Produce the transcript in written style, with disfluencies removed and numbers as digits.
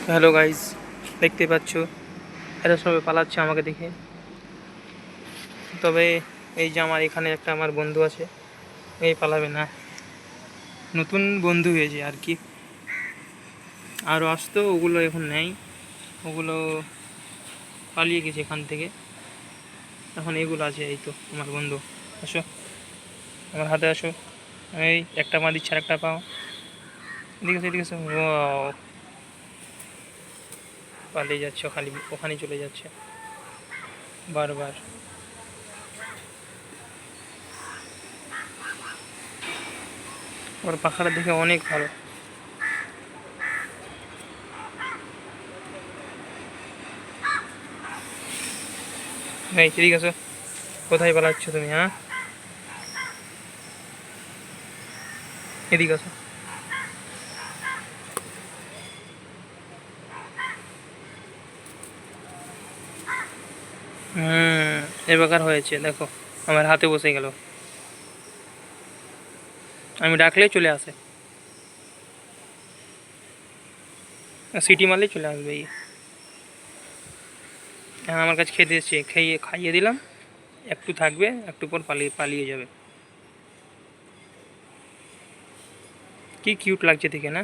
Hello guys, দেখতে পাচ্ছ এরা সবাই পালাচ্ছে আমাকে দেখে। তবে এই যে আমার এখানে একটা আমার বন্ধু আছে, এই পালাবে না, নতুন বন্ধু হয়েছে আর কি। আরও আসতো, ওগুলো এখন নেই, ওগুলো পালিয়ে গেছে এখান থেকে। এখন এগুলো আছে, এই তো আমার বন্ধু। আসো, আমার হাতে আসো। এই একটা পা দিচ্ছে আর একটা পাও, এদিকে এসো, এদিকে এসো। ওয়াও, পালিয়ে যাচ্ছে, খালি ওখানে চলে যাচ্ছে বারবার। ওর পাখাটা দেখে অনেক ভালো। এই এদিকে আসো, কোথায় পালাচ্ছ তুমি? হ্যাঁ, এদিকে আসো। এবার হয়েছে, দেখো আমার হাতে বসে গেল। আমি ডাকলেই চলে আসে, সিটি মারলেই চলে আসবে। এখন আমার কাছে খেতে এসছে, খাইয়ে দিলাম, একটু থাকবে, একটু পর পালিয়ে পালিয়ে যাবে। কি কিউট লাগছে দেখে না?